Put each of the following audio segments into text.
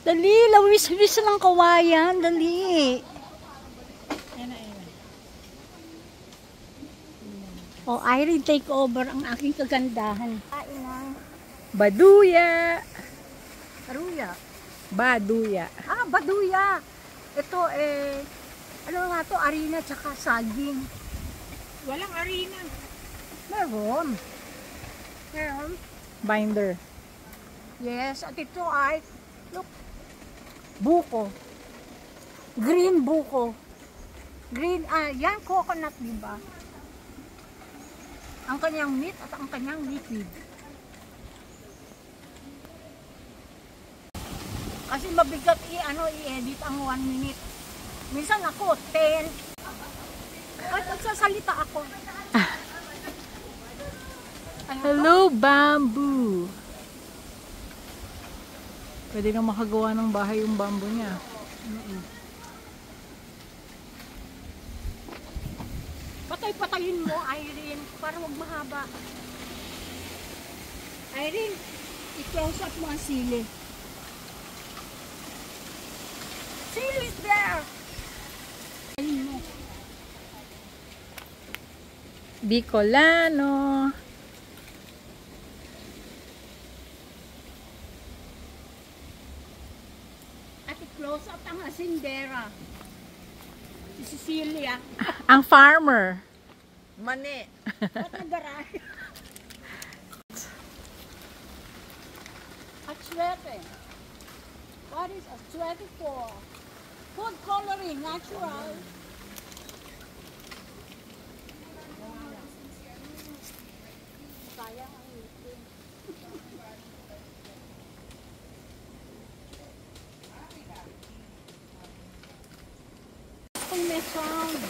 Dali, lawis-wis ng kawayan. Dali. Oh, Irene, take over ang aking kagandahan. Baduya. Aruya. Baduya. Ah, baduya. Ito ano nga to, arena tsaka saging. Walang arena. Meron. Meron. Binder. Yes, at ito ay, look, buko. Green buko. Green, yan, coconut, diba? Ang kanyang meat at ang kanyang liquid. Kasi mabigat i-edit ang 1 minute. Minsan ako, 10. At magsasalita ako. Hello, bamboo. Pwede nang makagawa ng bahay yung bamboo niya. Patay-patayin mo, Irene, para wag mahaba. Irene, i-close up mo ang sili. Sili is there! Ayun mo. Bicolano. At i-close up ang asindera. Si Cecilia. Ang farmer. Mani. At nagaray. Atsuete. What is atsuete for? Food coloring, natural. Kaya ang itin. Kung may sound.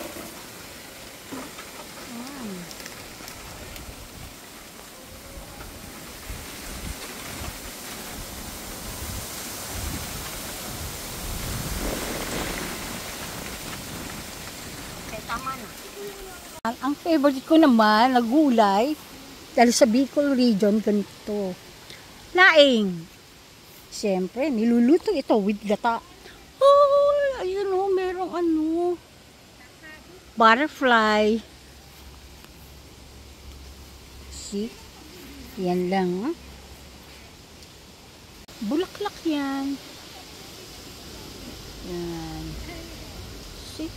Tama na. Ang favorite ko naman na gulay, dahil sa Bicol region, ganito. Laing. Siyempre, niluluto ito with gata. Oh, ayun o, merong butterfly. See? Yan lang. Bulaklak yan. Yan. See?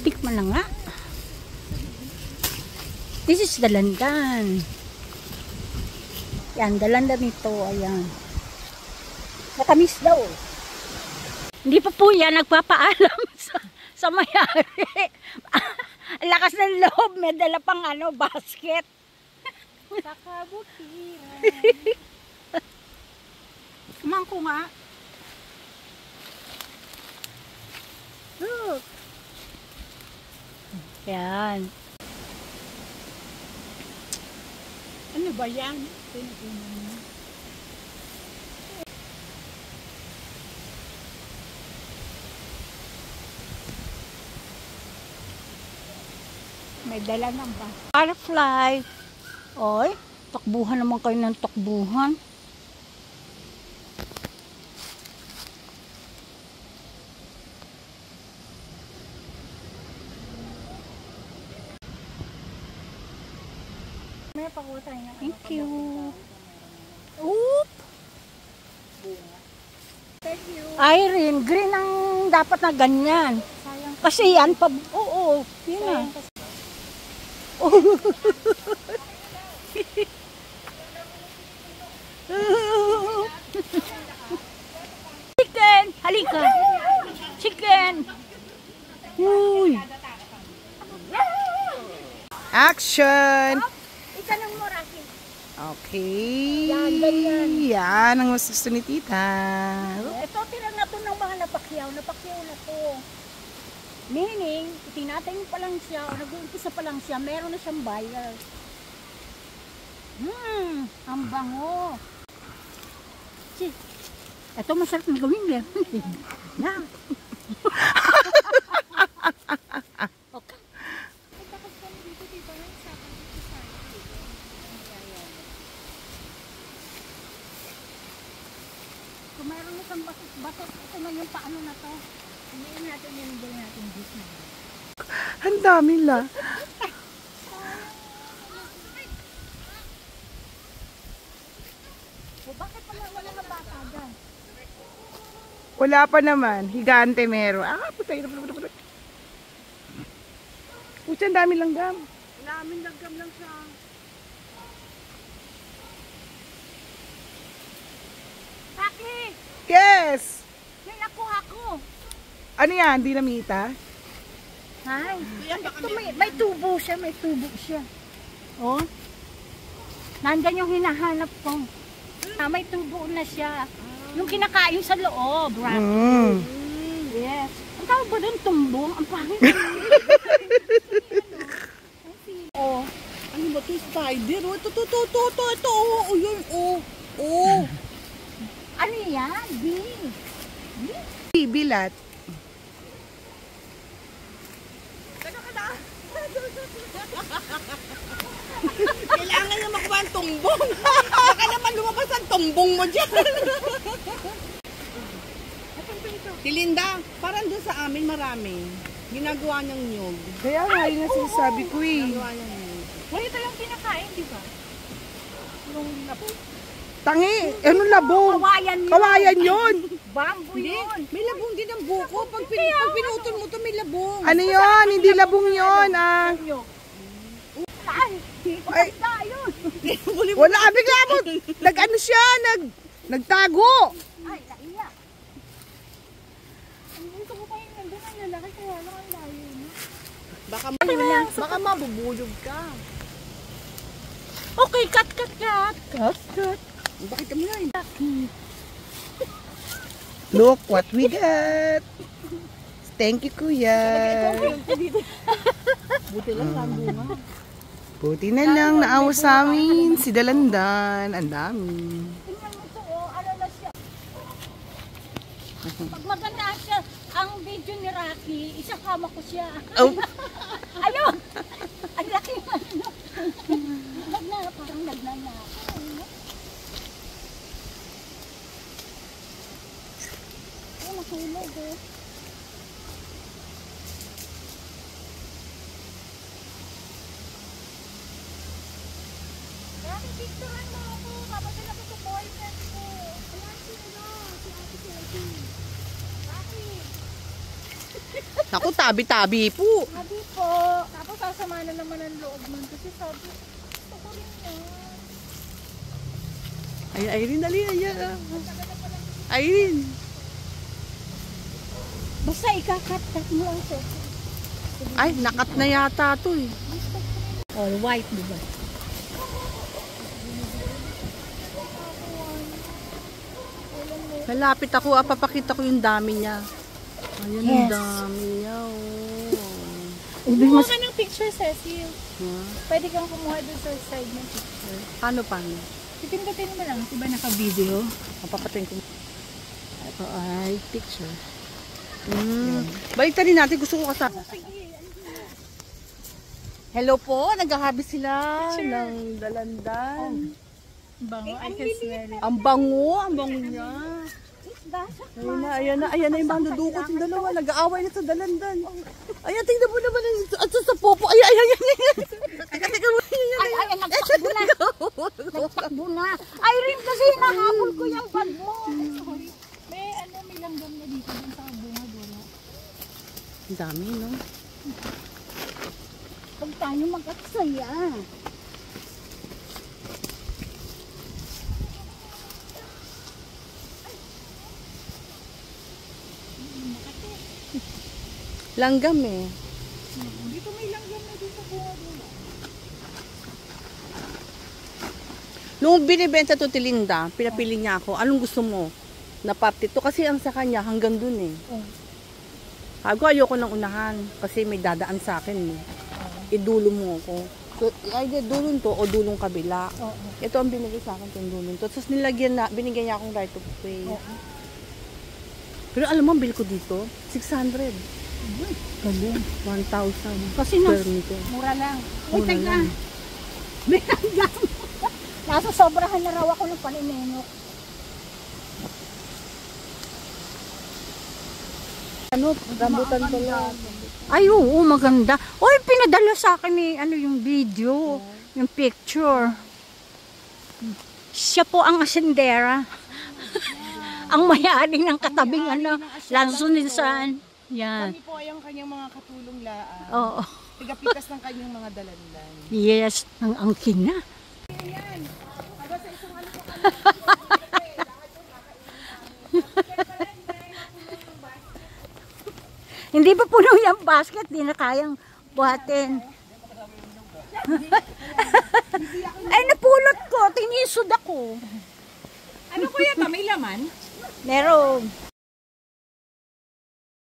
Tikman na nga. This is dalandan. Yan, dalandan ito. Ayan. Matamis daw. Hindi pa po yan nagpapaalam sa mayari. Lakas ng loob. May dala pang basket. Sa kabutiran. Kumain ko nga. Look. Yan. Ano ba yan? May dala ng ba? Butterfly. Oy, takbuhan naman kayo ng takbuhan. Thank you. Oop! Thank you. Irene, green ang dapat na ganyan. Kasi yan pa, oo, yun na. Chicken! Halika! Chicken! Uy! Action! Itanong mo, Rocky. Okay. Yan, ganyan. Yan ang gusto ni Tita. Ito, tira na to ng mga napakyaw. Napakyaw na to. Meaning, tinatayin pa lang siya, o nag-uumpisa pa lang siya, meron na siyang buyer. Ang bango. Ito masarap na gawin yan. Na. Okay. ito na yung paano na to. Hindi natin yung gawin natin dito na. Ang dami la. O bakit pala wala na bata dyan? Wala pa naman. Higante meron. Putay. Pucha, ang dami langgam. Daming langgam lang siya. Saki! Yes! Yan nakuha ko. Ano yan? Dinamita? Hay, ito may tubo siya, may tubo siya. Oh. Nandyan yung hinahanap ko. May tubo na siya. Yung kinakain sa loob, right? Yes. Ang tawag ba doon? Tumbong? Ang pangit. Oh. Ano ba ito? Spider? Oh, ito. Oh, yun. Oh. Ano yan? Bilat. Kailangan na makuha ang tumbong. Baka naman lumabas ang tumbong mo dyan. Tilinda, parang doon sa amin marami. Ginagawa niyang nyog. Kaya nga, yun ang sinasabi ko eh. Ginagawa niyang nyog. Well, ito yung kinakain, di ba? Tangi, ano labong? Kawayan yun. Kawayan yun. Bamboo Hindi, yun. may labong din ang buko. Pag pinutol mo ito, may labong. Ano yun? Hindi labong yun ah. Ay, yun. Wala, bigla mo. Nag-ano siya, nagtago. Ay, naiyak. Ang gusto ko pa yung nandun ang lalaki, kaya lang ang layo na. Baka mabubulog ka. Okay, cut. Bakit kami na yun? Look what we got. Thank you, kuya. Buti lang lang bunga. Buti na lang naawa sa amin si Dalandan. Ang dami. Tingnan mo ito, ano na siya. Pag maganda siya, ang video ni Rocky, isasama ko siya. Oh. Ayun! Ang laki ng ano. Parang nagnana. Ay, nakahulog eh. Dami, picturean mo ako. Papadala ko sa boyfriend ko. Ayan sila, si Ate Selfie. Bakit? Naku, tabi-tabi po. Sabi po. Tapos sasama na naman ang loob man. Kasi sabi, gusto ko rin yan. Ay, Irene, dali. Ayan. Irene. Basta ikakat-kat mo ang sexy. Ay, nakat na yata ito eh. All white, di ba? Malapit ako, papakita ko yung dami niya. Ayan, Yes. ang dami niya. Oh. Kumuha ka ng picture, Cecil. Huh? Pwede kang kumuha dun sa side ng picture. Paano? Titindatin mo lang. Diba naka-video? Mapapatin ko. Ito ay picture. Balik rin natin. Gusto ko kasama. Hello po. Naghahabi sila ng dalandan. Bango, I can smell it. Ang bango niya. Ayan na yung mga nadukot yung dalawa. Nag-aaway na sa dalandan. Ayan, tingnan mo naman. At sa popo. Ay. Teka mo. Ay, nagtakbo na. Nagtakbo na. Ay, rin kasi nahabol ko yung bag mo. Sorry. May langgam na dito dun sa bunga doon. Ang dami, no? Pag tayo mag-aksaya. Langgam eh. Dito may langgam na dito sa bunga doon. Nung binibenta to Tilinda, pinapili niya ako, anong gusto mo? Na party to? Kasi ang sa kanya hanggang dun eh. Oh. Sabi ko, ayoko nang unahan kasi may dadaan sa akin eh. Idulo mo ako. So, ay, dulong to o dulong kabila. Ito ang binigay sa akin, itong dulong to. Tapos binigyan niya akong right of way. Pero alam mo, ang bill ko dito, 600. Galing. 1,000 Kasi per meter. mura lang. Uy, Mura teka. lang. May langgam. Nasa sobrahan na raw ako ng paninenok. Ano, rambutan ko lang. Ay, oo, maganda. Oy, pinadala sa akin ni yung video, yung picture. Siya po ang asendera. Ang may-ari ng katabing Lanzonisan. Yan. Kami po ay ang kanyang mga katulong laan. Oo. Tigapitas ng kanyang mga dalandan. Yes, ang angkin na. Hindi pa puno yung basket, di na kayang buhatin. Ay, napulot ko, tinisod ako. Ano kuya, may laman? Meron.